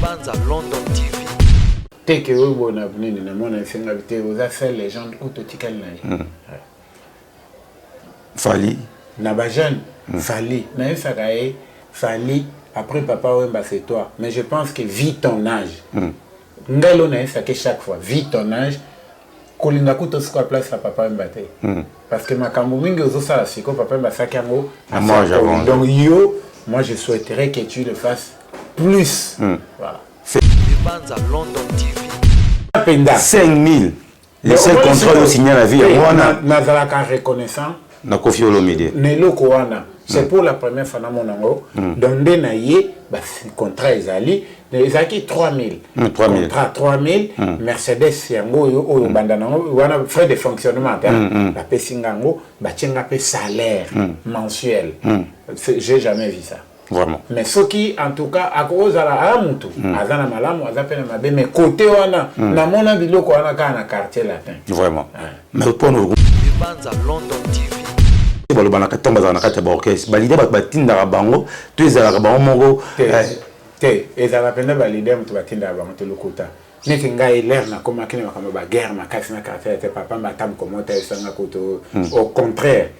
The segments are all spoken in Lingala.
Banza London TV. T'es que vous bon abonné de mon invité, vous avez fait légende autotique. Fali. Naba jeune, Fali. N'a ça Fali. Après papa Wemba c'est toi. Mais je pense que vite ton âge. Ngalo n'a ça que chaque fois. Vite ton âge. Kolinga kuto siko place à papa Wemba te. Parce que ma kambomingi ozo ça la siko papa Wemba ça kango. Moi j'avance. Donc yo, moi je souhaiterais que tu le fasses plus. Voilà. Banza London TV. 5000. Les seuls contrats de signer la vie. Nazalaka reconnaissant. Na Kofi Olomide. Nelo Kowana. C'est pour la première fois dans mon ango. Donc, Denaye, contrat Ezali. Ezaki 3000. 3000. Contrat 3000. Mercedes Yango, Oyo Bandanango. Wana frais de fonctionnement. La Pessingango, Bachenga pe salaire mensuel. J'ai jamais vu ça. Vraiment. Mais ce qui, en tout cas, à cause de la Amutu, Azana Malamu, Azapena Mabe, mais côté Wana, na mona biloko Wana Kana quartier latin. Vraiment. Mais pour nous, Banza London TV. balobana tomba za na kati ya orchestre balide batinda bango to ezala bango moko te ezala penda balide mutu batinda bango to lokota neti ngai l'air na koma kine makamba ba guerre makasi na caractère te papa matam komota esanga koto au contraire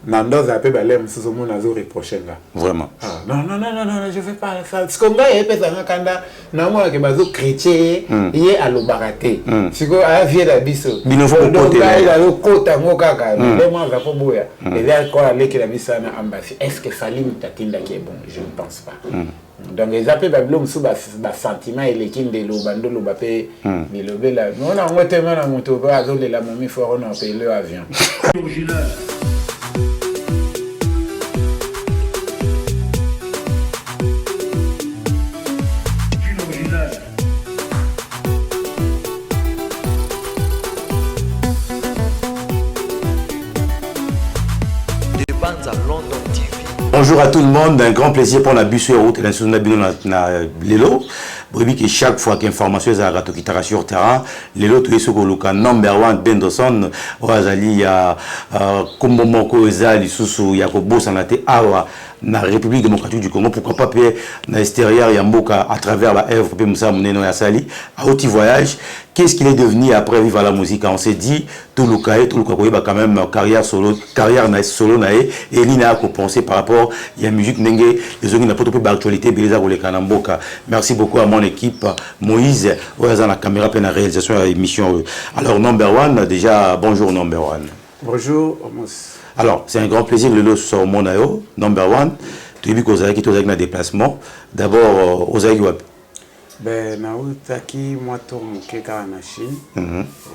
na ndoza pe balem mususu mona zo reprocher nga vraiment non je fais pas ça ce qu'on va epesa na kanda na moi ke bazo chrétien ye alobarate siko a vie la biso binofo côté là le kota ngokaka mais moi va pas boya et là quoi aller que la biso na ambassade est-ce que Fali Mutatinda qui est bon je ne pense pas. Donc les appels bablom sous bas sentiment et les kin de l'obando l'obapé de l'obela on a un tellement dans mon topo à de la momie fort on a payé le avion. Banza London TV. Bonjour à tout le monde, un grand plaisir pour la bus sur route et la sous na Lelo. Brebi que chaque fois qu'information est à rato qui sur terrain, Lelo tout est sur le number 1 Bendoson, Oazali ya Komomoko Ezali Susu Yakobo Sanate Awa na République démocratique du Congo, pourquoi pas payer na extérieur Yamboka à travers la Èvre Pé Moussa Mouneno Yassali à petit voyage. Qu'est-ce qu'il est devenu après vivre à la musique? On s'est dit tout le cas quand même carrière solo nae et l'ina a pensé par rapport à la musique n'engé les autres n'a pas trop d'actualité Beleza pour les Kanamboka. Merci beaucoup à mon équipe Moïse dans la caméra pour la réalisation de l'émission. Alors number 1 déjà bonjour number 1. Bonjour. Alors c'est un grand plaisir le sur mon ayo number 1. Tu as vu qu'aux qui avec un déplacement d'abord aux aïeux. Ben nautaki moi tourne keka na Chine et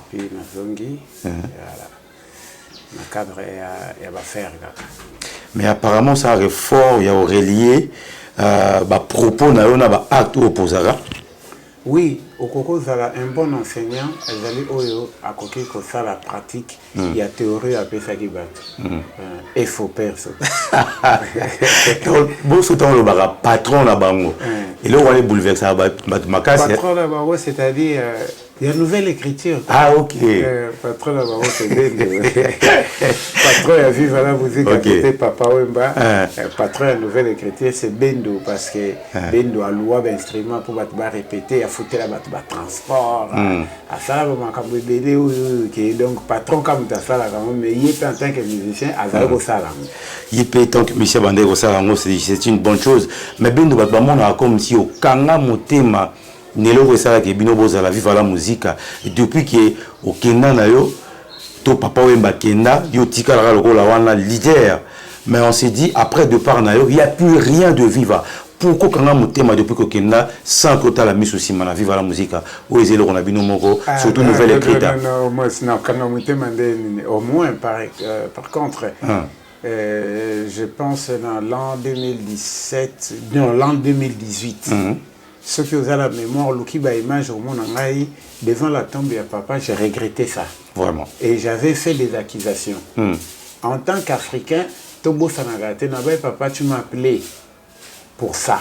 puis na zongi voilà na cadre ya ba faire kaka. Mais apparemment ça a fort il y a relié ba propos na yo na ba acte opposara. Oui, okoko zala un bon enseignant ezali oyo akoki ko ça la pratique il y a théorie à pesa ki bat et faut perso. Bon soutant le bara patron na bango. Et là on va bouleverser ba makasi. Patron na bango c'est-à-dire il y a une nouvelle écriture. Ah OK. Patron na bango c'est Bendo. Patron a vu voilà vous dites côté papa Wemba. Patron a nouvelle écriture c'est Bendo parce que Bendo a loi d'instrument pour ba répéter à foutre la ba transport. À ça va makambo belé qui donc patron comme ta sala quand même mais il est en tant que musicien à zalo sala. Il est tant que monsieur Bandego sala c'est une bonne chose mais Bendo ba mona comme si au kanga motema Nelo Resala qui bino boza la vivre la musique depuis que au Kenya na yo to papa Wemba Kenya yo tika la lokola wana leader mais on s'est dit après départ na yo il y a plus rien de vivre pourquoi kanga motema depuis que Kenya sans total la mise aussi na vivre la musique ou ezelo on a bino moko surtout nouvelle écriture non moi non kanga motema au moins par contre je pense dans l'an 2017 non l'an 2018 ceux qui ont la mémoire, l'oukiba image au monde devant la tombe de papa, j'ai regretté ça. Vraiment. Et j'avais fait des accusations. En tant qu'Africain, Tobo Sanagate, papa, tu m'as appelé pour ça.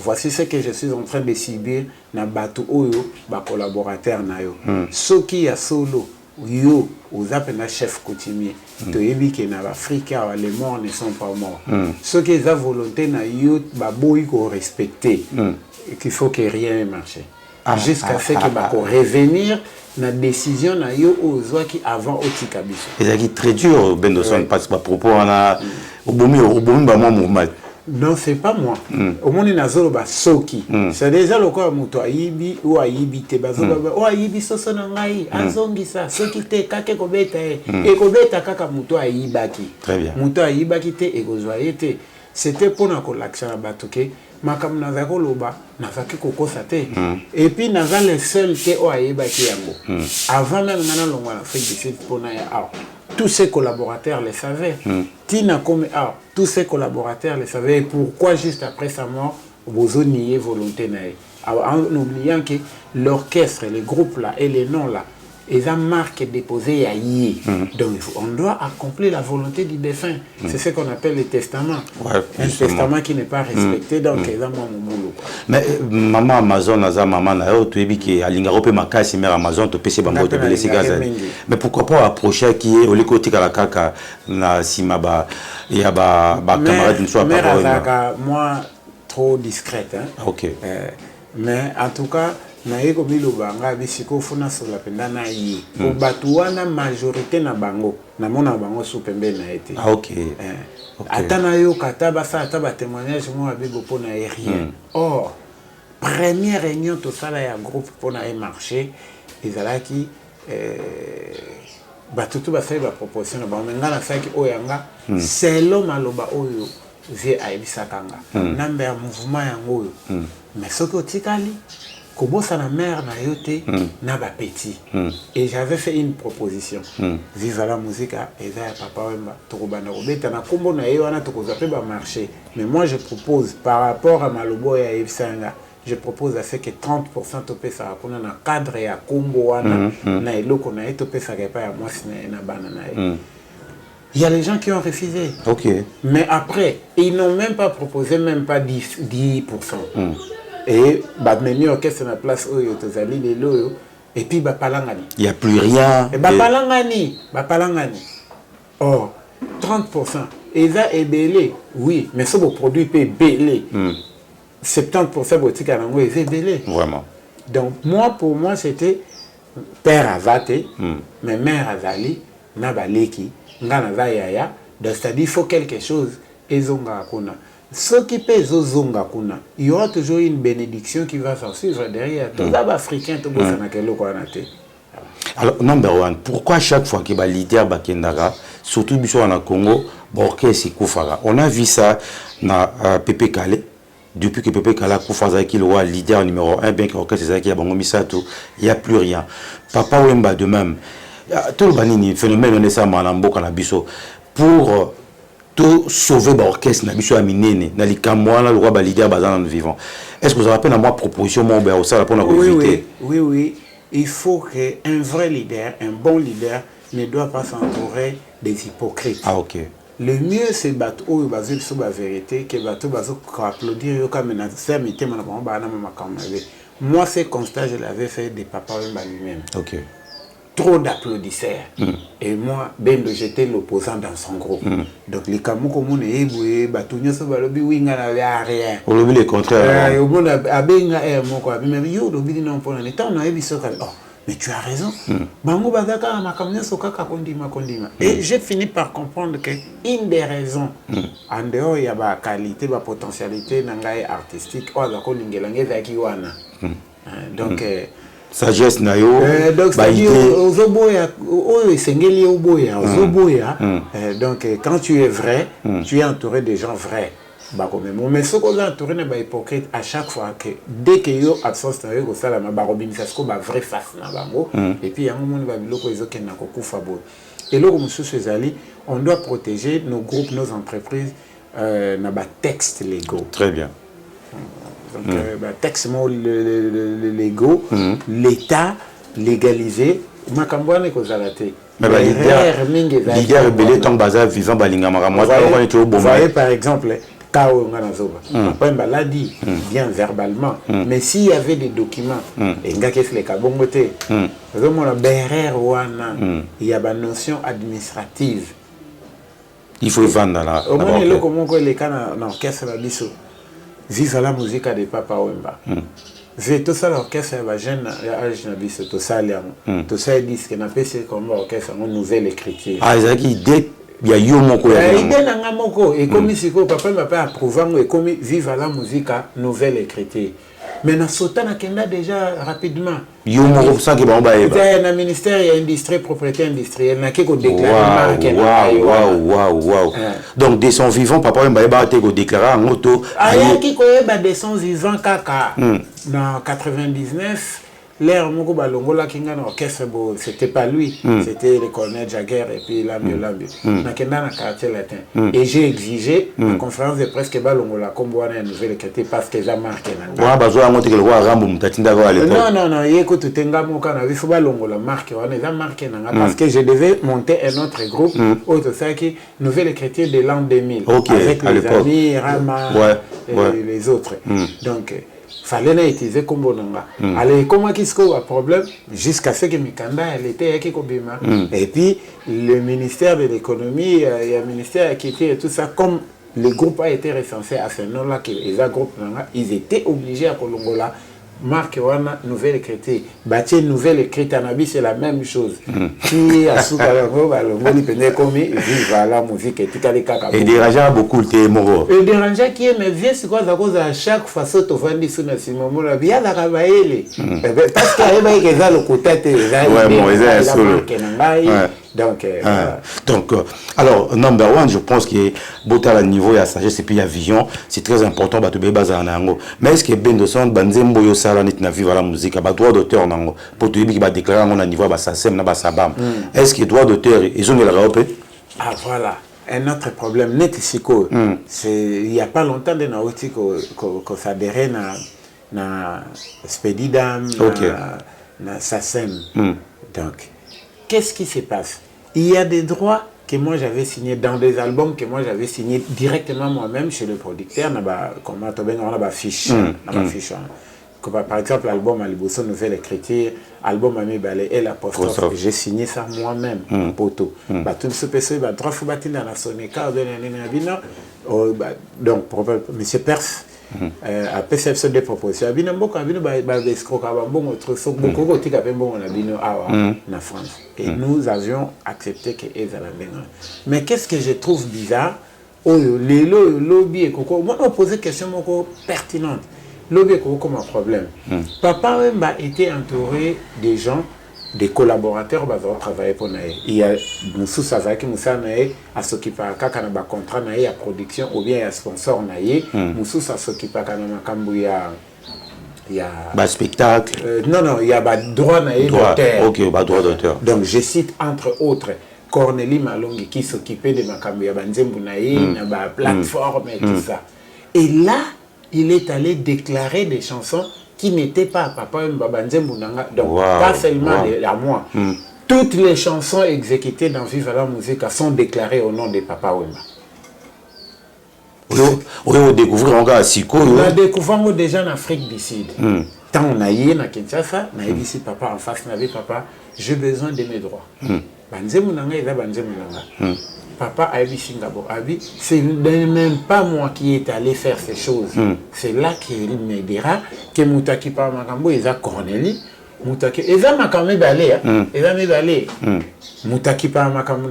Voici ce que je suis en train de subir. Na batu oyo, ba collaborateur na yo. Ceux qui a solo, yo aux appels chef coutumier to yebi que na l'Afrique les morts ne sont pas morts ce qui est la volonté na yo ba boy ko respecter qu'il faut que rien ne marche jusqu'à ce que ba ko revenir na décision na yo ozwa ki avant otika biso ezaki très dur Bendoson parce que propos na obomi ba moi mouvement. Non, c'est pas moi. Au monde nazolo ba soki. C'est déjà le quoi muto ayibi ou ayibi te bazolo o ayibi soso na ngai azongi sa soki te kake kobeta e kobeta kaka muto ayibaki. Très bien. Muto ayibaki te e kozwaye te. C'était pour na kolaksa na batoke makam nazako loba nazaki kokosa te. Et puis naza le seul te o ayibaki yango. Avant même nana longwa na Afrique du Sud pour na ya tous ses collaborateurs le savaient. Tina comme tous ses collaborateurs le savaient. Et pourquoi juste après sa mort, vous niez volonté naïe. En oubliant que l'orchestre, les groupes là et les noms là, ils ont marqué déposé à y. Donc on doit accomplir la volonté du défunt. C'est ce qu'on appelle le testament. Ouais, un testament qui n'est pas respecté, donc ils ont mon boulot. Mais maman Amazon, maman Nayo, tu es dit que Alinga Rope Makasi, mère Amazon, tu peux se bambo te blesser gaz. Mais pourquoi pas approcher qui est au l'écoute à la caca na simaba il y a ba camarade ne soit pas moi trop discrète hein. OK. Mais en tout cas naye ko bilobanga bisiko funa sur la penda na yi ko batuana majorité na bango na mona bango sou pembe na été. OK. Atana yo kata ba sa ata ba témoignage mo abebo pona rien. Or première réunion tout ça là ya groupe pona e marché ezalaki batutu ba sai ba proposition ba ngana saki oyanga selo maloba oyo vie aibisakanga namba ya mouvement yango oyo mais soki otikali kobosa na mère na yote na ba petit et j'avais fait une proposition vive la musique et ya papa wemba tokobana kobeta na kombo na ye wana tokozape ba marché mais moi je propose par rapport à malobo ya ebisanga je propose à ce que 30% topé ça kuna na cadre ya kombo wana na eloko na topé ça pas ya mwasi na bana na il y a les gens qui ont refusé. OK. Mais après, ils n'ont même pas proposé même pas 10%. Et bah menu orchestre na place oyo tozali les loyo et puis ba palangani. Il y a plus rien. Et ba palangani. Or 30% et ça est belé. Oui, mais ce beau produit peut belé. 70% boutique à l'ango est belé. Vraiment. Donc moi pour moi c'était père avate, mais mère azali na baleki. Donc c'est-à-dire il faut quelque chose et zonga kuna. Ce qui peut zonga kuna, il y aura toujours une bénédiction qui va s'en suivre derrière. Tout d'abord africain tout beau ça quel quoi alors number one, pourquoi chaque fois que ba leader ba kendara surtout biso na Congo, orchestre Koufara. On a vu ça na Pépé Calais. Depuis que Pépé Kala Koufaza qui est le leader numéro 1 bien que l'orchestre Zaki a bango misato, il y a plus rien. Papa Wemba de même. Tout le banini phénomène on est ça malambo kanabiso pour tout sauver l'orchestre nabiso aminene na likamwa na le roi leader bazana vivant. Est-ce que vous avez rappelé à moi proposition mon au ça pour nous éviter? Oui, il faut qu'un vrai leader, un bon leader ne doit pas s'entourer des hypocrites. Ah OK. Le mieux c'est battre au basé sur la vérité que battre baso applaudir comme na ça mité mon ba na makamave. Moi ce constat je l'avais fait de Papa Wemba lui-même. OK. Trop d'applaudisseurs. Et moi, Bendo, j'étais l'opposant dans son groupe. Donc, les Kamouko Moune et Boué, Batounio Sobalobi, Winga n'avait rien. On l'a vu les contraires. Au monde, à Benga, mais yo, l'obili non pour l'année. Tant on a vu ça. Oh, mais tu as raison. Bango Badaka, ma kamia Sokaka Kondima. Et j'ai fini par comprendre qu'une des raisons, en dehors, il y a la qualité, la potentialité artistique, ou la Kolingelange Zakiwana. Donc, sagesse na yo donc ozoboya oyo sengeli oboya ozoboya donc quand tu es vrai tu es entouré de gens vrais ba comme mais ce qu'on a entouré na ba hypocrite à chaque fois que dès que yo absence na yo ko sala ma ba robinisa ko ba vrai face na bango et puis yango moni ba biloko ezoke na kokufa bo et loko mususu ezali on doit protéger nos groupes nos entreprises na ba textes légaux. Très bien. Donc, texte légaux, l'État légalisé, Makambouane Kozalate. Mais leader belé ton bazar vivant balinga mara moi vous voyez par exemple Papa Wemba l'a dit, bien verbalement. Mais s'il y avait des documents, et qu'est-ce les kabongote, il y a une notion administrative. Il faut vendre là. Au moins, il y a comment les canards, non, qu'est-ce que la biso? Vive la musique de Papa Wemba. J'ai tout ça l'orchestre, il y a jeune âge na biso, tout ça tout ça dit que na PC comme orchestre, une nouvelle écriture. Ah, ils ont dit il y a eu mon coup. Et comme si papa m'a pas approuvé, et comme vive la musique nouvelle écriture. Mais na sautant na kenda déjà rapidement. Yo mon ça qui bon ba. Il y a un ministère, il y a industrie, propriété industrielle, n'a qu'à déclarer marque. Waouh. Donc de son vivant, papa Wemba ba te ko déclarer en auto. Ah il y a qui koyeba de son vivant kaka. Dans 99, l'air moko balongola kinga na orchestre bo, c'était pas lui, c'était le colonel Jagger et puis Lambio. Na kenda na quartier latin. Et j'ai exigé la conférence de presse que balongola comme une nouvelle écriture parce que ça marqué na. Wa bazo monter que le roi Rambo mutatinda ko à l'époque. Non, écoute tenga moka na vifu balongola marqué on est marqué na parce que je devais monter un autre groupe autre ça qui nouvelle écriture de l'an 2000 avec les amis Rama et les autres. Donc fallait utiliser comme bonanga. Allez, comment qu'est-ce qu'il y a problème jusqu'à ce que Mikanda elle était avec Kobima. Et puis le ministère de l'économie, il y a un ministère qui était tout ça comme le groupe a été recensé à ce nom-là que les groupes ils étaient obligés à Kolongola marque wana nouvelle écriture. Bâtir nouvelle écriture Nabi c'est la même chose. Qui a sous balongoli pene comme vive la musique et tikali kaka. Et dérangeant beaucoup le moro. Et dérangeant qui est mais vieux c'est quoi ça cause à chaque fois saute au vandi sous na simomo la bien la kabaele. Parce que eba que ça le côté ouais moi c'est solo. Donc, alors, number one, je pense que Bota à niveau, il y a sagesse et puis il y a vision. C'est très important. Mais est-ce que Bendoson, Banzembo, Yosala, Nitna, vive la musique, à droit d'auteur, pour te dire qu'il va déclarer à niveau, ça sème, ça bam. Est-ce que droit d'auteur, ils ont le rappel? Ah, voilà. Un autre problème, net ici, il n'y a pas longtemps de Naouti que ça adhère na Spedidam, na Sassem. Donc, qu'est-ce qui se passe? Il y a des droits que moi j'avais signés dans des albums que moi j'avais signés directement moi-même chez le producteur. Comme on a ma fiche. Par exemple, l'album Aliboso Nouvelle Écriture, album Ami Balé et l'apostrophe. J'ai signé ça moi-même, poteau. Tout ce PC, trois fois battu dans la Sonica, donc, monsieur Perse. Après cette des propositions, et nous avions accepté que mais qu'est-ce que je trouve bizarre? Les lobby et Coco, moi on posait une question pertinente. Lobby et Coco comme un problème. Papa Wemba était entouré des gens, des collaborateurs qui travaillent pour nous. Il y a Moussou Savaki Moussa Nae à s'occuper à Kakanaba contrat Nae à production ou bien à sponsor Nae. Moussou s'occupe à Kanama il y a spectacle. Non, il y a droit d'auteur. Ok, droit d'auteur. Donc je cite entre autres Cornélie Malongi qui s'occupait de Makambu ya Banzembu Nae, la plateforme et tout ça. Et là, il est allé déclarer des chansons qui n'étaient pas à Papa Wemba Nzembu Nanga. Donc, pas seulement à moi. Toutes les chansons exécutées dans Vive la musique sont déclarées au nom de Papa Wemba. On découvre encore à Siko. On a découvert déjà en Afrique du Sud. Tant on a eu à Kinshasa, on a dit ici papa en face, on avait papa, j'ai besoin de mes droits. Banzembu Nanga, il a Banzembu Nanga. Papa a vu Singapour, c'est même pas moi qui est allé faire ces choses. C'est là qu'il me dira que Moutaki par Makambo, il a Cornélie, Moutaki, il a Makambo balé, il a balé. Moutaki par Makambo,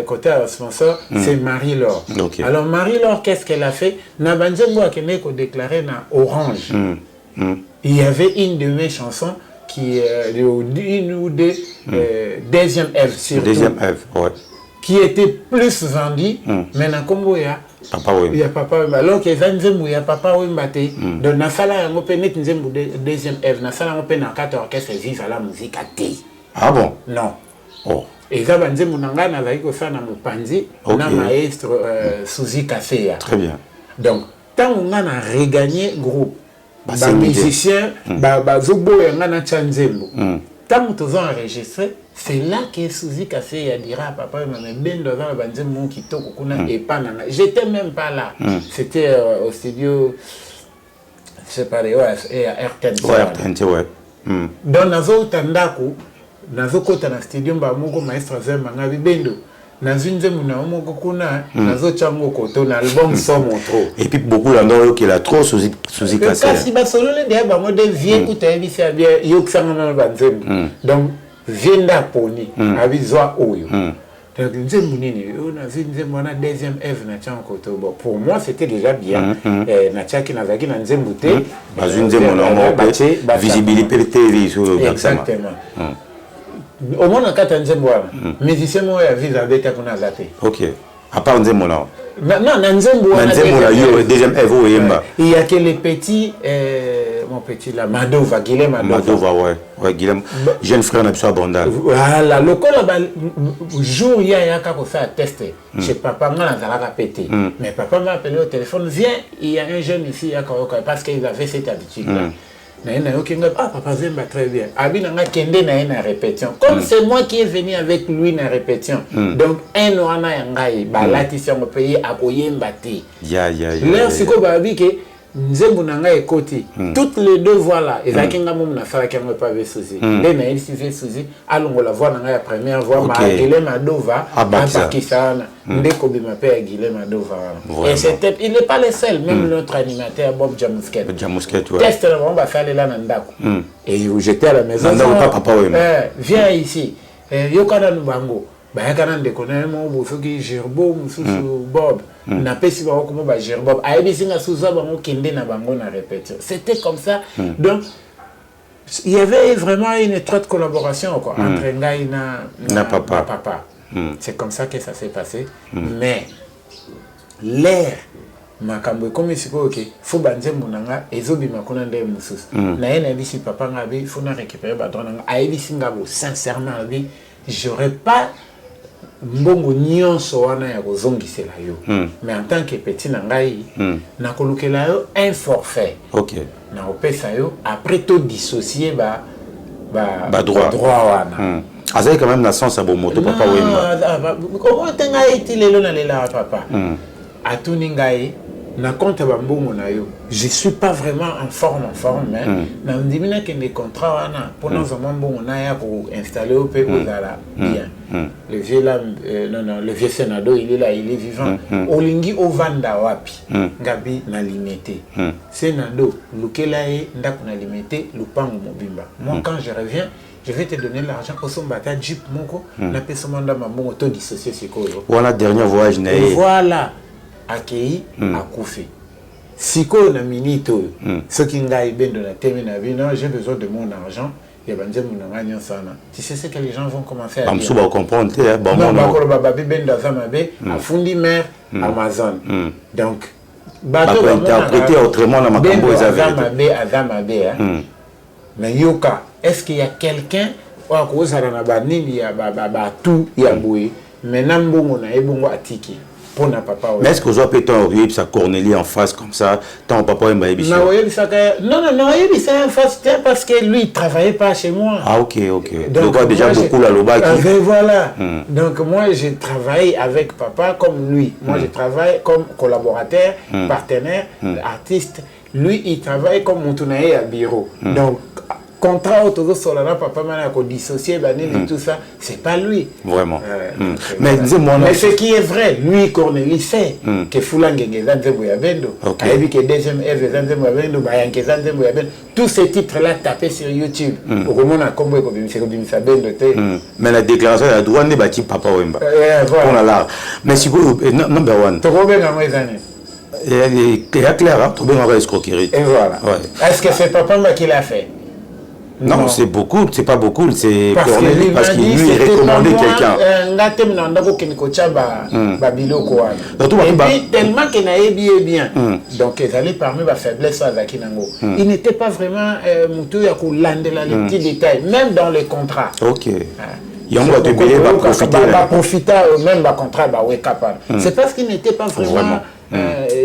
côté sponsor, c'est Marie-Laure. Alors Marie-Laure, qu'est-ce qu'elle a fait? Nabanzembo a déclaré na Orange. Il y avait une de mes chansons qui une ou deux deuxième Ève surtout. Deuxième Ève, ouais. Qui était plus vendu, maintenant comme il y a Papa Wemba. Alors que il y a Papa Wemba. Donc, Nasala deuxième Ève, Nasala na 4 orchestres vive à la musique à thé. Ah bon? Non. Oh. Et ça, Banzembu Nanga n'a pas fait na Mupanzi, na maestro Suzy Kasseya. Très bien. Donc, tant on a regagné groupe, les musiciens, Zobo et Ngana Chanzembo. Tant que nous avons enregistré, C'est là que Suzy Kassé a dit à papa, mais ben devant le bandit mon qui toque et pas nana. J'étais même pas là. C'était au studio, je sais pas, et à RTNC. Ouais, RTNC, ouais. Donc nazo tandako, nazo kota na studio ba moko maestro Zemba ngabi bendo. Nazo nzembo na moko kuna, nazo chango koto na album somo trop. Et puis beaucoup l'endroit qui a trop Suzy Kassé. Kasi ba solo le dia ba mode vie kuta bi sa bien yoksanga na banzembo. Donc vienda poni abizwa oyo. Donc nzembo nini on a vu nzembo na deuxième Eve na chango koto. Bon pour moi c'était déjà bien. Na chaki na zaki na nzembo te. Bazu nzembo na visibilité sur exactement. Au moins, quand on dit musicien, il y a visa avec un zaté. Ok. À part nzembo là. Non, nzembo là, deuxième Evo Yemba. Il y a que les petits, mon petit là, Madova, Guilhem Madova. Madova, ouais, Guilhem. Jeune frère n'a pas abondant. Voilà, le col là, jour il y a qu'à ça tester. Chez papa, moi, on a pété. Mais papa m'a appelé au téléphone, viens, il y a un jeune ici, parce qu'il avait cette habitude là. Ah, papa Zemba très bien. Abi n'a kende na une répétition. Comme c'est moi qui est venu avec lui na répétition. Donc un wana yangai balati sur mon pays à koyemba te. L'air siko babi ke nzembo nanga ekoti. Toutes les deux voix là, ezakinga mom na fala kengo pa ve Suzy. Les na il suffit Suzy, alongo la voix nanga la première voix ma Guilhem Madova, Pakistan. Ndeko bima pe Guilhem Madova. Et c'était il n'est pas le seul, même notre animateur Bob Jamusket. Ouais. Test là on va faire là nandako. Et j'étais à la maison. Viens ici. Yokana Nubango. Bayakana ndeko na mo bosoki Gerbo mususu Bob. Na pesi ba ko ba Gerbo. Aibisinga suza ba mo kende na bango na répétition. C'était comme ça. Donc il y avait vraiment une étroite collaboration quoi entre Ngai na papa. C'est comme ça que ça s'est passé. Mais l'air makambo comme il ok faut banzembo nanga ezobima kona nde mususu na yena bisi papa ngabi faut na récupérer badron nanga aibisi ngabo sincèrement abi j'aurais pas mbongo nyonso wana ya kozongisela yo mais en tant que petit nangai na kolukela yo un forfait na opesa yo après tout dissocier ba droit wana azali quand même la sens à bon moto papa Wemba comment tenga itilelo na lela papa atuni ngai na compte bambongo na yo je suis pas vraiment en forme mais na ndimina que des contrats wana pour nous mbongo na ya ko installer au pays ozala bien le vieux là non le vieux Senado il est là il est vivant olingi ovanda wapi ngabi na limité Senado lukela e ndako na limité lupango mobimba moi quand je reviens je vais te donner l'argent pour son bata Jeep moko na pesomanda mambongo to dissocier sikoyo voilà dernier voyage na voilà akei akufi siko na minito ce qui ngai bendo na termina bino j'ai besoin de mon argent ya banzemu na nganya sana tu sais ce que les gens vont commencer à dire ba comprendre bon ba ko ba bendo zamabe afundi mère Amazon donc bato ba interpréter autrement na makambo azamabe mais yoka est-ce qu'il y a quelqu'un wa ko sara na banini ya ba tout ya boui maintenant mbongo na ebongo atiki. Papa, mais est-ce que vous avez pu ça Cornélie en face comme ça tant papa Wemba Ebiso non il s'est en face parce que lui il travaillait pas chez moi ok donc déjà beaucoup la loba voilà donc moi j'ai travaillé avec papa comme lui moi je travaille comme collaborateur partenaire artiste lui il travaille comme Montunaye à bureau donc contrat autour solana papa m'a dissocié et tout ça c'est pas lui vraiment mais ce qui est vrai lui Cornélie sait que Fulangenge Zanzembo ya bendo et que deuxième Eve Zanzembo ya bendo bayanke Zanzembo ya bendo tous ces titres là tapés sur YouTube au moment à combo ko bimisa bendo te mais la déclaration de droit ne bâti papa Wemba on a là mais si vous number 1 to robenga moizane et clair hein to benga escroquerie et voilà est-ce que c'est papa qui l'a fait? Non, c'est beaucoup, c'est pas beaucoup, c'est Cornélie parce qu'il lui recommandait quelqu'un. Et puis tellement qu'il n'a bien. Donc ils allaient parmi ma faiblesse à Zakinango. Il n'était pas vraiment moutou ya kolandela les petits détails, même dans les contrats. Ok. Il y a un de payer, profiter même le contrat, c'est parce qu'il n'était pas vraiment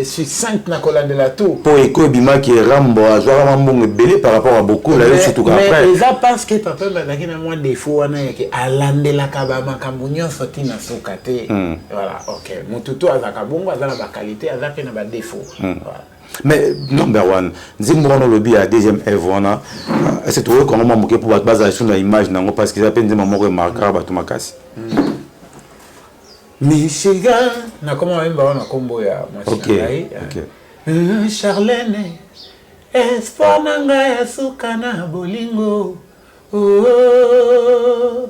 succinct na kolande la tout. Pour éco bima qui rambo azwa rambo belé par rapport à beaucoup là surtout après. Mais ça parce que papa bazaki na moi défaut wana yake alande la kaba makambo nyonso tina sokate. Voilà, OK. Mututu azaka bongo azana ba qualité azaka na ba défaut. Voilà. Mais number one, Nzimbono lobby à deuxième Evona, c'est tout comment moi pour la base sur l'image nango parce qu'ils appellent des moments remarquables à tout makasi. Michigan, na comment même ba na combo ya OK. Charlene, espoir nanga ya sukana bolingo. Oh,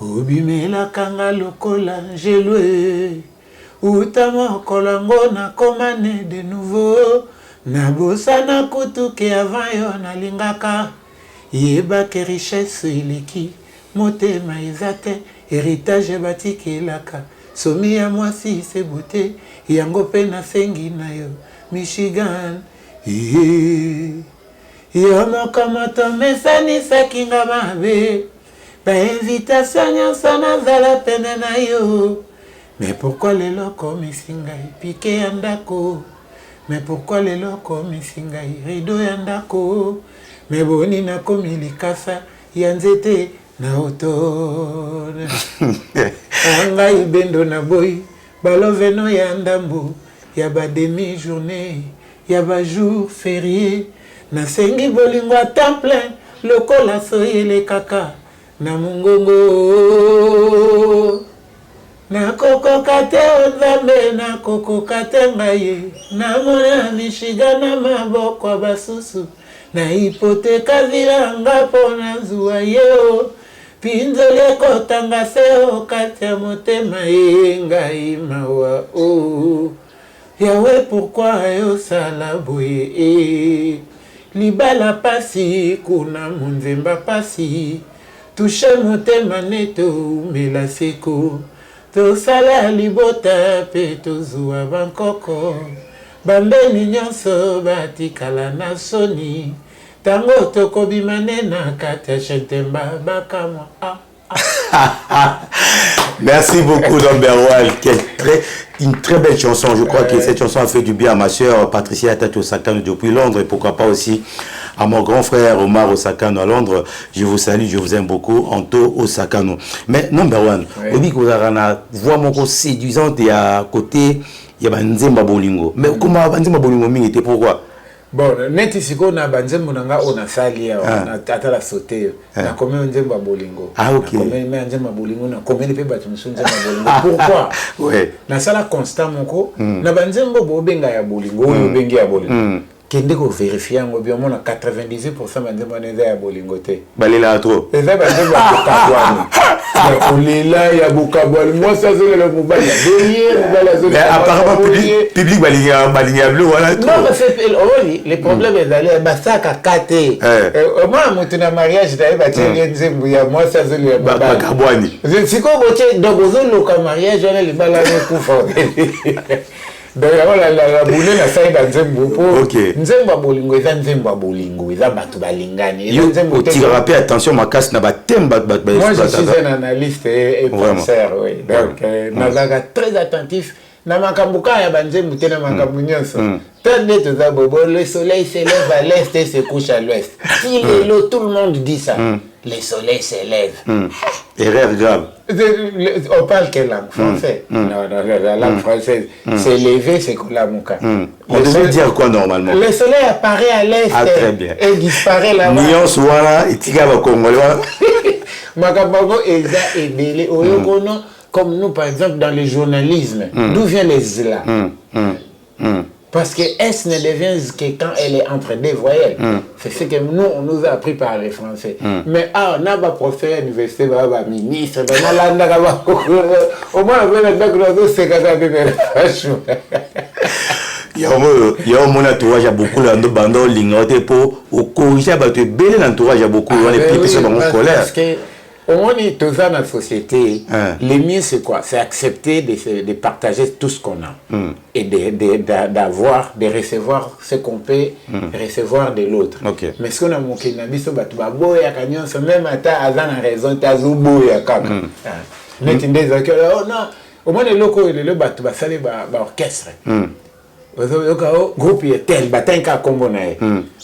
obimela kanga lokola jelwe. Utama kolango na komane de nouveau na bosana kutuke avant yo na lingaka yeba ke richesse iliki motema ezate héritage batiki laka somi ya mwasi se beauté yango pe na sengi na yo Michigan yo mokomoto mesani sakinga mabe ba invitation nyonso nazala pene na yo. Mais pourquoi les locaux misingai piqué andako? Mais pourquoi les locaux misingai rideau andako? Mais boni na komi likasa yanzete na otone. Angai bendo na boy baloveno ya ndambo ya ba demi journée ya ba jour férié na sengi bolingo à temps plein lokola soyele kaka na mungongo. Na koko kate ozambe na koko kate ngaye na mona Michigan na maboko basusu na hipoteka zilanga pona zuwa yeo pinzole kotanga seo kate motema ngai mawa o yawe pourquoi yo sala boye libala pasi kuna munzemba pasi touche motema neto mela seko tosala libota pe tozwa bankoko bambeni nyonso batikala na soni tango tokobimane na kati ya Chetemba bakamwa. Merci beaucoup Domberwal, une très belle chanson. Je crois que cette chanson a fait du bien à ma soeur Patricia Tati Osakano depuis Londres et pourquoi pas aussi à mon grand frère Omar Osakano à Londres. Je vous salue, je vous aime beaucoup, Anto Osakano. Mais Domberwal, on dit que vous avez une voix mon séduisante et à côté il y a Nzemba Bolingo. Mais comment Nzemba Bolingo était pourquoi? Bon, neti siko na banzembo nanga ona sali ya na atala sauter na komé Nzemba Bolingo. Ah OK. Na komé Nzemba Bolingo na komé pe batu Nzemba Bolingo. Pourquoi? Ouais. Na sala constant moko na banzembo bo benga ya Bolingo, yo bengi ya Bolingo. Kende ko vérifier ngo bi omona 98% banzembo neza ya Bolingo te. Balela trop. Eza banzembo ya Kabwani. Ya kulela ya Bukabwani. Moi ça zole le mobile. Mais apparemment public balinga bleu voilà trop. Non mais c'est les problèmes ezali basaka kate. Moi mutu na mariage d'ailleurs bateli nzembo ya moi ça zole ya Bakabwani. Siko boche donc ozolo ka mariage ona libala ne kufa. D'ailleurs la boule na saïda nzembo po. Nzembo bolingo eza nzembo bolingo eza batu balingani. Nzembo tu rappelles attention ma casse na batemba moi je suis un analyste et penseur oui. Donc nazaka très attentif na makambuka ya banzembo te na makambu nyonso. Tande toza bobo le soleil se lève à l'est et se couche à l'ouest. Si tout le monde dit ça. Le soleil s'élève. Erreur grave. On parle quelle langue? Français? Non, la langue française. C'est levé, c'est Koulamouka. On devait dire quoi normalement? Le soleil apparaît à l'est et disparaît là-bas. Nuance voilà, et tigaba congolais. Makabago eza ebele oyokono comme nous par exemple dans le journalisme. D'où vient les là? Parce que S ne devient que quand elle est entre deux voyelles. C'est ce que nous, on nous a appris par les Français. Mais on a un professeur à l'université, un ministre, au moins on a il y a un entourage à beaucoup de bandes en ligne pour corriger l'entourage à beaucoup de colère. Parce que au moins, dans la société, le mieux c'est quoi? C'est accepter de partager tout ce qu'on a et d'avoir, de recevoir ce qu'on peut recevoir de l'autre. Mais ce qu'on a manqué, même à ta raison, tu as oublié kaka. Oh non, au moins les locaux, les batu basali ba orchestre. groupe tel batanka kombo na ye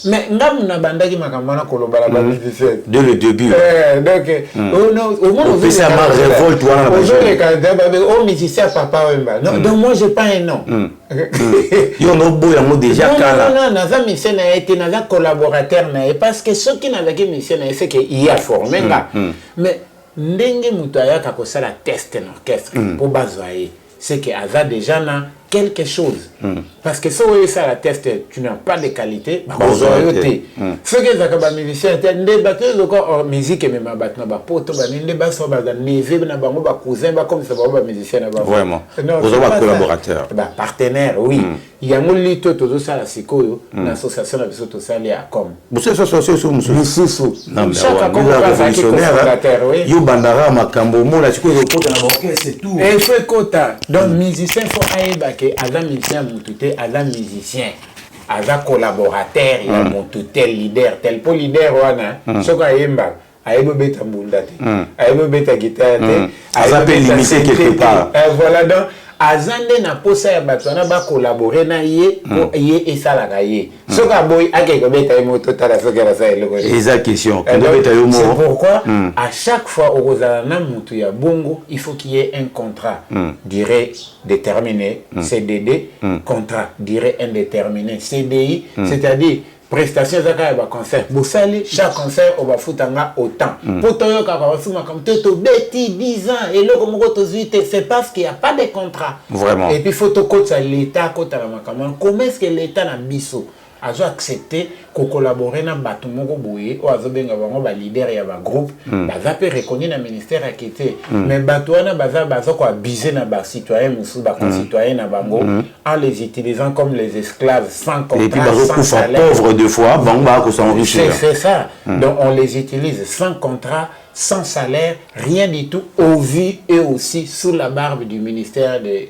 mais ngam na bandaki makambo na kolobala ba musicien dès le début donc au moins on ça ma révolte wana na les candidats au musicien papa Wemba non donc moi j'ai pas un nom yo no boya mo déjà kala non naza musicien na été naza collaborateur na parce que ceux qui n'avaient que musicien na c'est que il a formé là mais ndenge muto ayaka ko sala test en orchestre pour bazoyer c'est que aza déjà na quelque chose parce que si on ça la test tu n'as pas de qualité ce que ça comme musicien ndé battre le corps musique mais ma battre na ba poto ba ndé ba so ba neve na bango ba cousin ba comme ça ba musicien na ba vraiment vous avez collaborateur ba partenaire oui il y a mon lito todo ça la sikoyo l'association na biso to sali a comme vous c'est association mususu non mais chaque collaborateur yo bandara makambo mo la sikoyo kota na orchestre c'est tout et fait kota donc musicien faut aiba Aza musicien moutouté, Aza musicien, Aza collaborateur, il a monté tel leader, tel pour leader wana, soka yemba, aïbo beta mbundate, aïbo beta guitare, Aza peut limiter quelque part. Voilà donc, Azande na posa ya batwana ba collaborer na ye, ye et ça la ye. Soka boy, akeko beta yemo totala soka la sa eloko. Exact question. C'est pourquoi à chaque fois au Rosalana mutu ya bongo, il faut qu'il y ait un contrat durée déterminée, CDD, contrat durée indéterminée, CDI, c'est-à-dire prestation zaka ba concert. Bosali chaque concert on va foutanga autant. Pour toi ka ba fuma comme to beti 10 ans et le comme to c'est parce qu'il y a pas de contrat. Vraiment. Et puis faut to côté l'état côté la makama. Comment est-ce que l'état na biso a accepté ko collaborer na bato moko boye o azobenga bango ba leader ya ba groupe baza pe reconnu na ministère akité mais bato wana baza ko abuser na ba citoyen musu ba concitoyen na bango en les utilisant comme les esclaves sans contrat. Et puis sans salaire, pauvre de fois bango ba ko s'enrichir. C'est ça. Donc on les utilise sans contrat, sans salaire, rien du tout, au vu et aussi sous la barbe du ministère de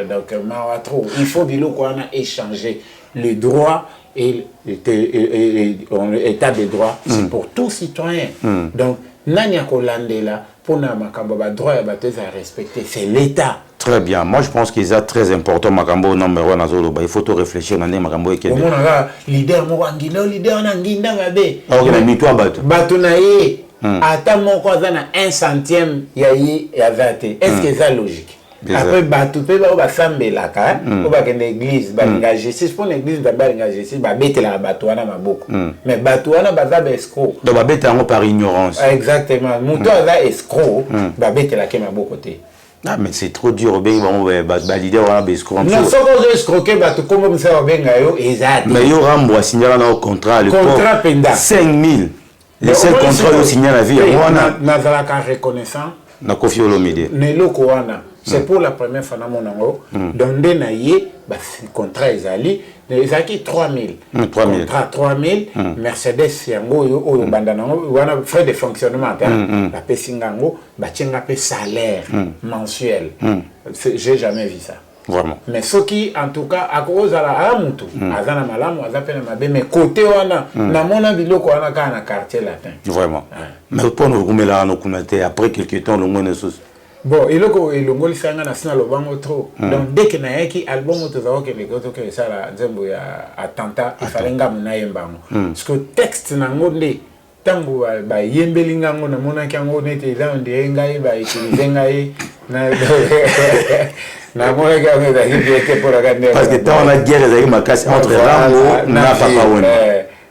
donc Mawatro. Il faut bilo qu'on a échangé le droit et l'état de droit, c'est pour tout citoyen. Donc, nani akolandela pour na makambo ba droit et ba à respecter, c'est l'état. Très bien. Moi, je pense qu'il est très important makambo number 1 azolo. Il faut tout réfléchir na makambo e kebe. Omona ga leader mo angilo leader na nginda babe. Ok, na mitwa bato. Bato na ye ata moko aza na 1 centième ya ye ya vate. Est-ce que c'est logique? Après bato pe ba ba sambelaka ko ba kende église ba engagé si pour l'église ba engagé si ba betela bato wana maboko mais bato wana baza ba escroc donc ba betela par ignorance exactement muto aza escroc ba betela ke maboko te. Ah mais c'est trop dur ben ba leader wana ba escroc non so ko escroquer bato comme ça benga yo ezati mais yo rambo signaler na contrat le contrat penda 5000 les 5 contrats yo signer la vie wana na zala ka reconnaissant na Kofi Olomide ne loko wana c'est pour la première fois dans mon ango donc de naie bah contrat ezali ezaki 3000 contrat 3000 Mercedes yango yo o bandana wana frais de fonctionnement la pesingango ba tchenga pe salaire mensuel j'ai jamais vu ça vraiment mais ce qui en tout cas à cause à la mutu azana malamu azapena mabe mais côté wana na mona biloko wana ka na quartier latin vraiment mais pour nous kumela no kunate après quelque temps le moins sous bon iloko ilongoli sanga na sina lobango trop donc dès que na yaki album tozawo ke lekoto ke sala nzembo ya attentat ifalenga munaye mbango parce que texte na ngonde tango ba yembelinga ngo na mona kyango nete za ndie ngai ba itilize ngai na na mona kyango da hibiete pour la gande parce que tant on a guerre avec makasi entre Rambo na Papa Wemba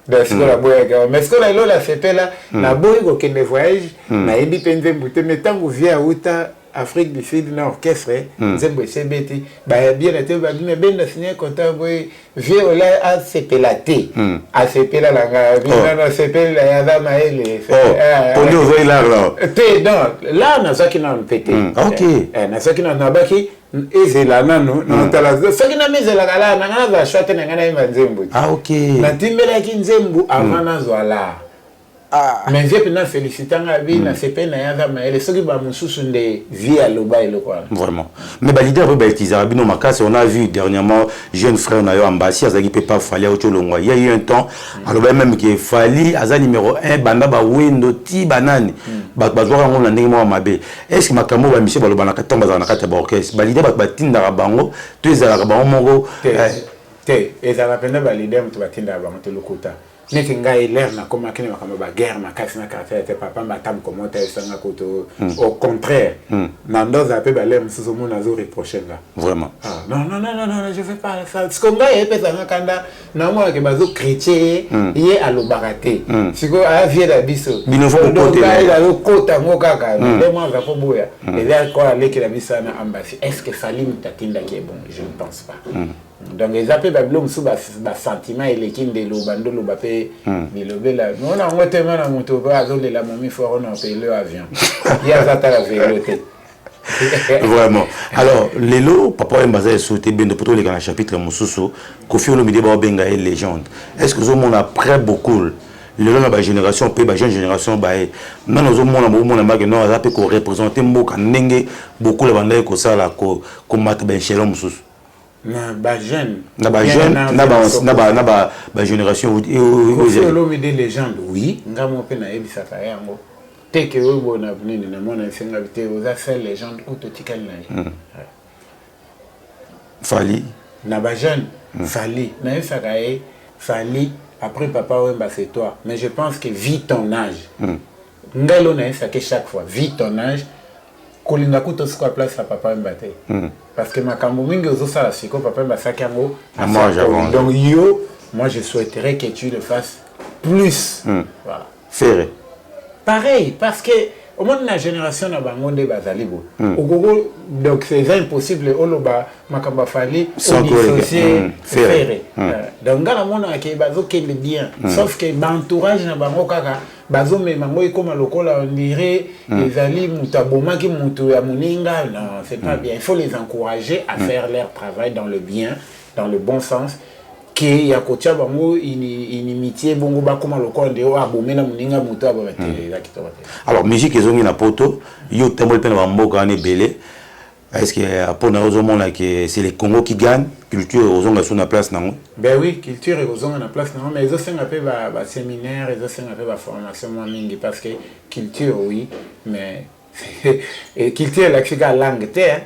de ce que la boya mais ce que la lola fait là na boy ko kende voyage na ebi penze mbute mais tango via uta Afrique du Sud na orchestre nzembo CBT ba bien été ba bien ben signé contrat boy viola a sepelaté a sepela la nga na sepela ya da maele pour nous voir là te non là na ça qui n'a pété OK na ça qui n'a baki ezela nano na tala ça qui n'a mezela kala na za shate na ngana nzembo ah OK na timbela ki nzembo avant na zwala mais vieux pendant félicitant à vie na CP na yaza mais ceux qui ba mususu de vie à loba et le quoi vraiment mais ba leader ba utiliser bino makasi on a vu dernièrement jeune frère na yo ambassadeur azaki peut pas fallait au Tcholongwa il y a eu un temps alors même qui fallait aza numéro 1 banda ba wendo ti banani ba joueur ngona ndenge mo mabe est-ce que makambo ba monsieur baloba na katamba za na kata ba orchestre ba leader ba tinda bango to ezala ba mongo te ezala penda ba leader to batinda bango te lokota neti ngai l'air na koma kene makambo ba guerre makasi na caractère te papa matam comment te sanga koto au contraire na ndoza pe ba l'air msuzo mona zo reprocher nga vraiment non je fais pas ça ce qu'on ngai pe sanga kanda na moi ke bazo chrétien yé alobaraté siko a vie da biso bino fo côté la kota ngokaka le moi va po boya et là quoi aller que la biso na ambassade est-ce que Salim tatinda qui est bon je ne pense pas donc les appels bablom sous bas sentiment et l'équipe de l'obando l'obapé de l'obela on a un thème à monter au azol de la momie fort on a payé le avion il y a ça à vélo vraiment alors lelo papa Mbaza sauté bien de poto les gars chapitre mususu Koffi Olomide ba benga et légende est-ce que zo mon après beaucoup lelo na ba génération pe ba jeune génération ba non zo mon ba que non ça peut représenter mboka ndenge beaucoup la banda ko sala ko mata ba chelom mususu na ba jeune na ba génération Koffi Olomide légende oui ngamo pe na ebisaka yango te que o bona nini na mona senga bité aux affaires légende autotikal na Fali na ba jeune Fali na esaka Fali après papa Wemba c'est toi mais je pense que vite ton âge ngalo na esaka chaque fois vite ton âge kolinga kuto siko place à papa Wemba te parce que makambo mingi ozo sala siko papa Wemba sakango donc moi je souhaiterais que tu le fasses plus voilà faire pareil parce que au moins la génération na bango nde bazalibo ogogo donc c'est impossible oloba makamba fali dissocier faire donc ngala mona ke bazo kende bien sauf que l'entourage na bango kaka bazo me mango ekoma lokola on dirait les ali mutaboma ki mutu ya muninga non c'est pas bien il faut les encourager à faire leur travail dans le bien dans le bon sens que ya kotia bango inimitié bongo ba koma lokola ndeo abomena muninga mutu aba batela kitoko. Alors musique ezongi na poto yo tembo pena ba mboka ne belé est-ce que pour na ozomona que c'est le Congo qui gagne culture ozonga sur na place nango ben oui culture ozonga na place nango mais ezosenga pe ba séminaire ezosenga pe ba formation mingi parce que culture oui mais et culture la langue terre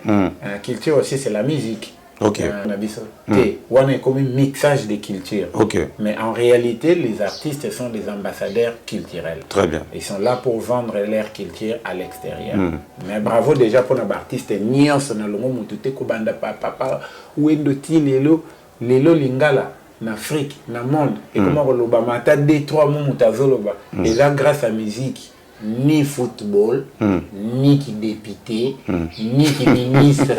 culture aussi c'est la musique. Ok. On est comme un mixage de cultures. Ok. Mais en réalité, les artistes sont des ambassadeurs culturels. Très bien. Ils sont là pour vendre leur culture à l'extérieur. Mais bravo déjà pour nos artistes. Nios na longo mutute kubanda papa wendo ti lelo lingala en Afrique, dans le monde. Et comment on l'a mata 2-3 mots mutazoloba. Et là grâce à la musique. Ni football, ni qui député, ni qui ministre.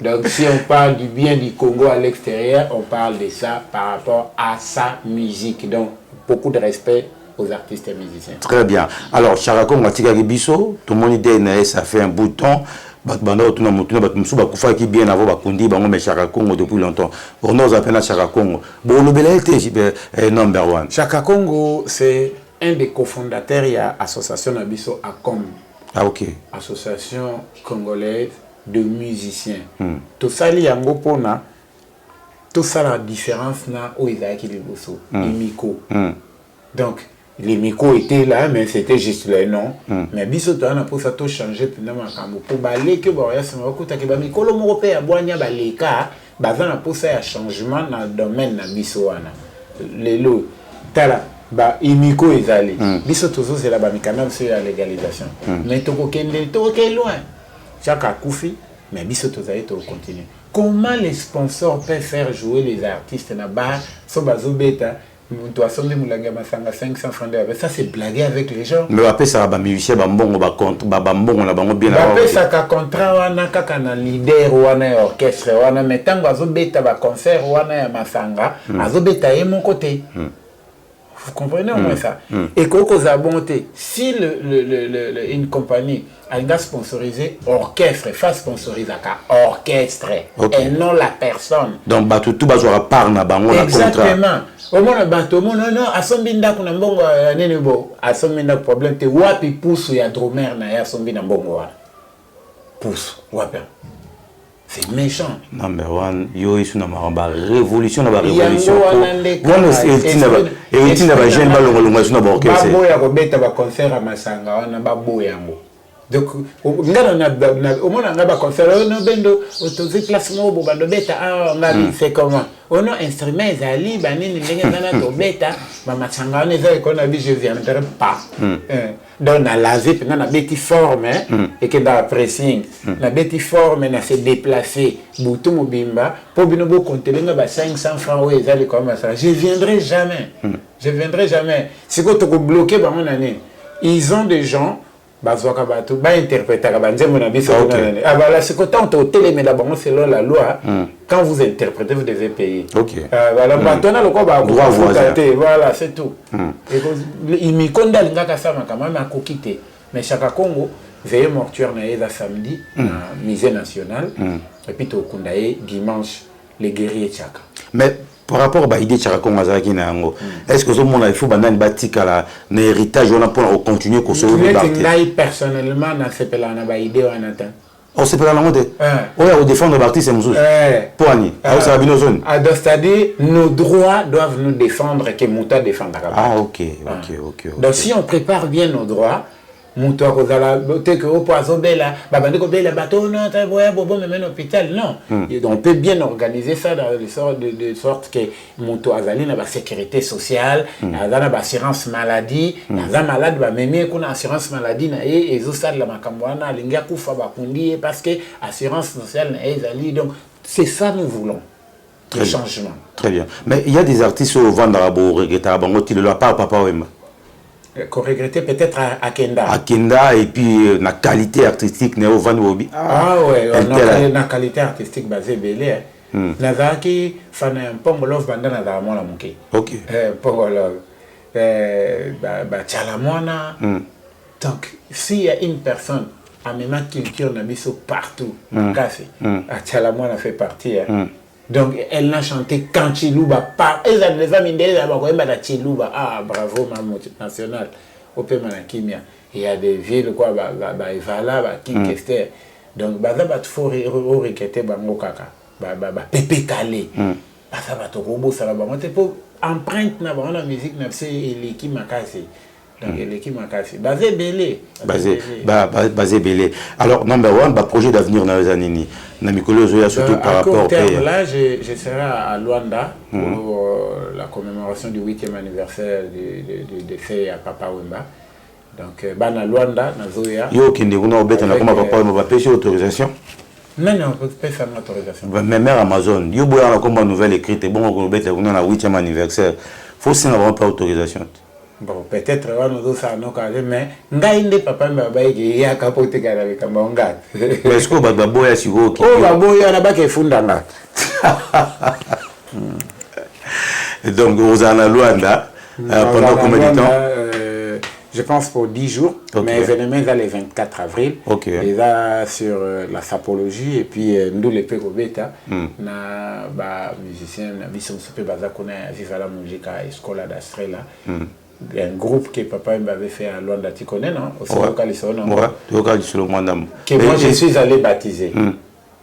Donc si on parle du bien du Congo à l'extérieur, on parle de ça par rapport à sa musique. Donc beaucoup de respect aux artistes et musiciens. Très bien. Alors Chaka Congo Atika Biso, tout le monde dit ça fait un bout de temps. Batbanda tout na mutuna batmusu bakufa ki bien avant bakundi bango mais Chaka Congo depuis longtemps. On nous appelle Chaka Congo. Bon le belete number 1. Chaka Congo c'est un des cofondateurs il y a association Nabiso ACOM. Ah ok. Association congolaise de musiciens. Tout ça li yango pona tout ça la différence na o Isaac Liboso les micros. Donc les micros étaient là mais c'était juste les noms. Mais biso to na pour ça tout changer pendant makambo pour balé que boya se makuta ke ba mikolo moko pe ya bwanya baleka bazana pour ça ya changement dans le domaine na biso wana. Lelo tala ba imiko ezali biso tozo c'est là ba mikana sur la légalisation mais toko kende to loin chaque Koufi mais biso tozo to continuer comment les sponsors peuvent faire jouer les artistes na bar so bazo beta to asombe mulanga masanga 500 francs d'euros ça c'est blaguer avec les gens mais après ça ba musicien ba mbongo ba compte ba mbongo na bango bien après ça ka contrat wana kaka na leader wana orchestre wana metango azo beta ba concert wana ya masanga azo beta ye mon côté. Vous comprenez au moins ça. Et qu'on a bonté. Si une compagnie a sponsorisé orchestre, il sponsoriser un orchestre et non la personne. Donc, tout va jouer à part na bango la contrat. Exactement. Au moins, non, à son binda qu'on a bon, à son binda problème, te wapi pousse ya dromer na ya son binda bon pousse wapi. C'est méchant. Number one, yo ici na maramba révolution na révolution. Et on va jeune balongo sur na orchestre. Babo ya ko beta ba concert à Masanga wana babo yango. Donc ngana na au moins na ba concert no bendo autozi place mo bo bando beta ah ngabi c'est comment. Ono instrument ezali banini ndenge nana to beta ba Masanga wana ezali ko na bi je viendrai pas. Donc na laser pendant na beti forme et que dans pressing na beti forme na se déplacer bouton mobimba pour bino bo compter ba 500 francs ouais ezali comme ça. Je viendrai jamais. Je viendrai jamais. Si ko to bloquer ba mon année. Ils ont des gens bazoka bato ba interpréter ba nzembo na biso nani ah voilà c'est quand on télé mais d'abord selon la loi quand vous interprétez vous devez payer. OK. Voilà maintenant le quoi ba voilà c'est tout. Et il me condamne ngaka sama kama ma kokité mais chaque Congo veille mortuaire na eza samedi na musée national et puis to kundaye dimanche les guerriers Tchaka. Mais par rapport à l'idée de Charakongo Mazaki Nango, est-ce que ce monde il faut banane batika la héritage on a pour continuer qu'on se regarde personnellement na sepela na ba idée on attend. On sepela la monte. Ouais, au défendre parti c'est monsieur. Poani. Ah ça va bien zone. C'est-à-dire nos droits doivent nous défendre que Mouta défendre. Ah OK. Donc si on prépare bien nos droits Moutoua kozala que au poison bella babande ko bella bateau non ta voya bobo même hôpital non on peut bien organiser ça dans de sorte que Moutoua azali na ba sécurité sociale azana ba assurance maladie na malade ba même ko na assurance maladie na ezo sala la makambo wana linga kufa ba kundi parce que assurance sociale na ezali donc c'est ça nous voulons le changement. Très bien. Mais il y a des artistes au Vandarabo regretter bango ti le pas papa Wemba. Qu'on regrettait peut-être à Kenda. À Kenda et puis la qualité artistique néo Vanwobi. Ah ouais, on a la qualité artistique basée belé. Nazaki fana pongolov banda na da mona muke. OK. Pongolov ba chalamona. Donc s'il y a une personne à même culture na biso partout, cassé. À chalamona fait partie. Donc elle n'a chanté quand Chiluba pas et ça les amis d'elle là-bas quand même Chiluba ah bravo ma nationale au pays Manakimia il y a des villes quoi bah Evala bah Kinkester donc bah ça va faut requêter bango kaka bah Pépé Calé bah ça va te robot ça va bah pour empreinte na ba la musique na c'est l'équipe makasi. Donc l'équipe makasi basé belé basé belé. Alors number one bah projet d'avenir dans les années na mikolo zoya surtout par rapport au pays. Là je serai à Luanda pour la commémoration du 8e anniversaire de décès à Papa Wemba. Donc bah na Luanda na zoya yo kende kuna obeta na koma Papa Wemba pêcher autorisation. Non, on peut pas faire l'autorisation. Mais mère Amazon, yo boya na comme nouvelle écrite bon ko obeta kuna na 8e anniversaire. Faut sinon avoir pas autorisation. Bon, peut-être on nous ça non mais ngainde papa mbaba yake ya kapote kana kama onga. Est-ce que baba boya siko ki? Oh baba boya na ba ke fundanga. Donc vous en à Luanda pendant combien de temps? Je pense pour 10 jours, mais l'événement est le 24 avril. Et là sur la sapologie et puis nous les Pekobeta, na ba musicien na biso super baza kona viva la musique à Escola d'Astrela. Un groupe que papa m'avait fait à Luanda, tu connais non? Au local que moi je suis allé baptiser.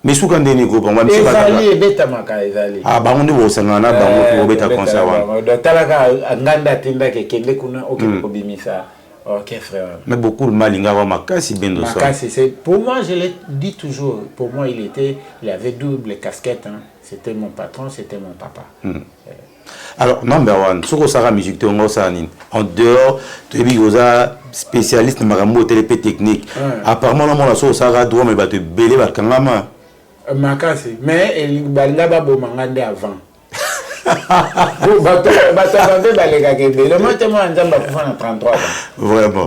Mais sous quand des groupes on va dire Ezali beta maka ezali. Ah ba on est au sangana ba on beta concert wa. Donc talaka nganda tinda ke kende kuna okiko bimisa. OK frère. Mais beaucoup de malinga wa makasi bendo ça. Makasi c'est pour moi je l'ai dit toujours pour moi il avait double casquette hein. C'était mon patron, c'était mon papa. Alors, number one, ce que ça a musique, en dehors, tu es spécialiste de la télépé technique. Apparemment, on a ça a droit, mais tu es belé, tu es Makasi. Mais il y a des gens avant. Vraiment.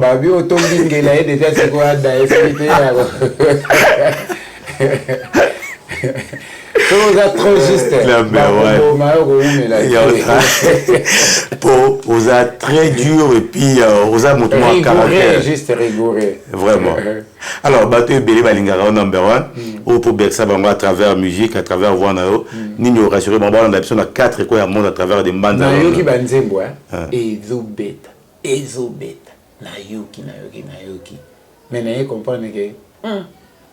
vous êtes trop juste. Pour vous êtes très dur et puis vous êtes mon caractère. Juste rigoureux. Vraiment. Alors, Bateau Bélé Balingara number 1, ou pour Berksa Bango à travers musique, à travers Wanao, Nino rassuré, on a besoin de 4 écoles à monde à travers des bandes. Nayoki Banzembo, Ezobeta, Ezobeta, Nayoki, Nayoki, Nayoki. Mais Nayoki comprend que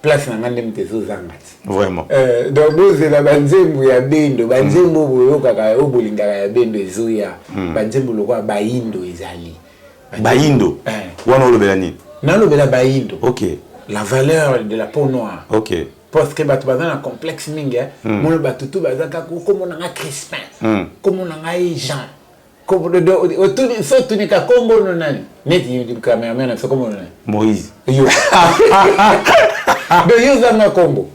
place na ngande mtezo zangati. Vraiment. Donc vous la Banzembo ya Bendo, Banzembo boyo kaka obolingaka ya Bendo ezoya. Banzembo lokwa Baindo ezali. Baindo. Wana olobelani. Nalobela Baindo. OK. La valeur de la peau noire. OK. Parce que bato bazana un complexe mingi, mon bato tout bazaka comme on a Crispin, comme on a Jean, comme on so tunika kombo nonani. Neti du cameraman so comme on Moïse. Yo. De yo zanga kombo.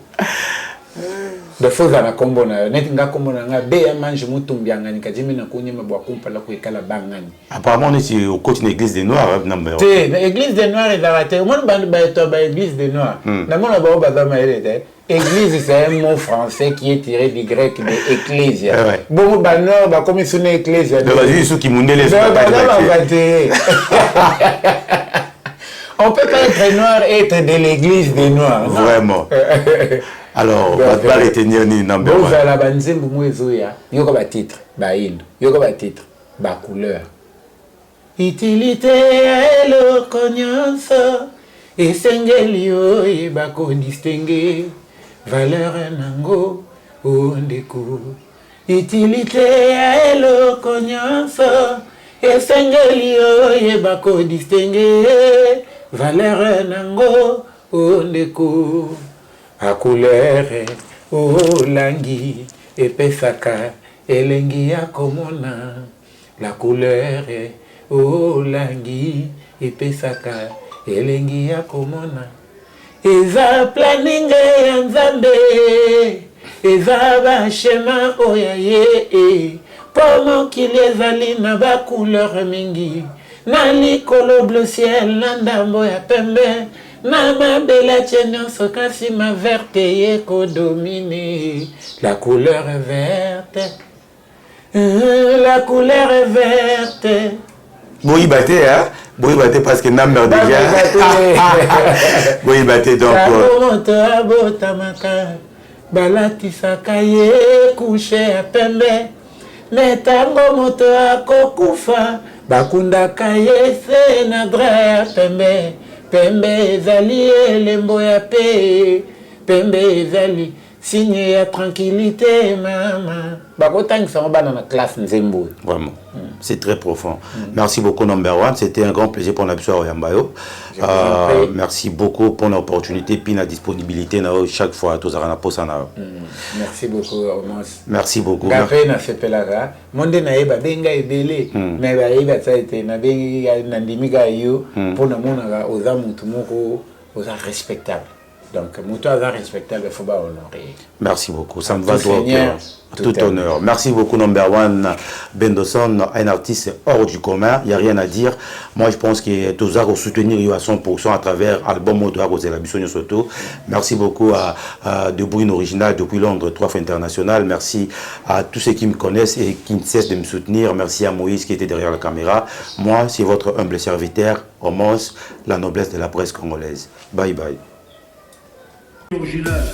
De faux zanga kombo na neti nga kombo na nga be mange mutumbi ngani kajimi na kunyema bwa kumpala ko ekala bangani. Apparemment on est au côté de l'église des Noirs number 1. Té, l'église des Noirs est arrêtée. Mon ba to ba église des Noirs. Na mon ba bazama ele. Église, c'est un mot français qui est tiré du grec de ecclésia. Bon, bah non, bah comme il ecclésia. Vas-y, ceux qui m'ont dit les on peut pas être noir et être de l'église des noirs. Vraiment. Alors, on va pas retenir ni number 1. Bon, la banzembo mwezoya. Yoko ba titre, ba indo. Yoko ba titre, ba couleur. Utilité elo konyanso. Esengelio e ba ko distinguer. Valeur nango ondeko utilité elo konyanso esengelio yeba ko distinguer valeur nango ondeko a couleur o langi epesaka elengi ya komona la couleur o langi epesaka elengi ya komona Eza planning ya nzambe Eza ba shema oya ye Po mokili ezali na ba couleur mingi Na likolo bleu ciel na ndambo ya pembe Na mabela nyonso kasi ma verte ye ko domine La couleur est verte La couleur est verte Boyi baté, hein? Boyi baté parce que number déjà. Boyi baté donc. Moto abotamaka balatisaka ye couche ya pembe. Metango moto akokufa bakundaka ye se na dra ya pembe. Pembe ezali elembo ya pe. Pembe ezali signe ya tranquillité mama. Bakotangisa bana na classe nzembo. Vraiment. C'est très profond. Merci beaucoup, number 1. C'était un grand plaisir pour l'habitude à Yambayo. Merci beaucoup pour l'opportunité et la disponibilité chaque fois à tous à Posana. Merci beaucoup, Omos. Merci beaucoup. Après, na fait pelaga. Monde na eba benga ebele. Mais ba eba ça été na benga na ndimiga yo pour na mona oza mutu moko oza respectable. Donc, Moutoisa respectable, il faut pas honorer. Merci beaucoup, ça me va droit au cœur. Tout honneur. Merci beaucoup, number 1, Bendoson, un artiste hors du commun, il n'y a rien à dire. Moi, je pense que tous à soutenir à 100% à travers l'album Motoa de la Bissonio Soto. Merci beaucoup à De Bruyne Original depuis Londres, 3 fois international. Merci à tous ceux qui me connaissent et qui ne cessent de me soutenir. Merci à Moïse qui était derrière la caméra. Moi, c'est votre humble serviteur, Homos, la noblesse de la presse congolaise. Bye bye. Original.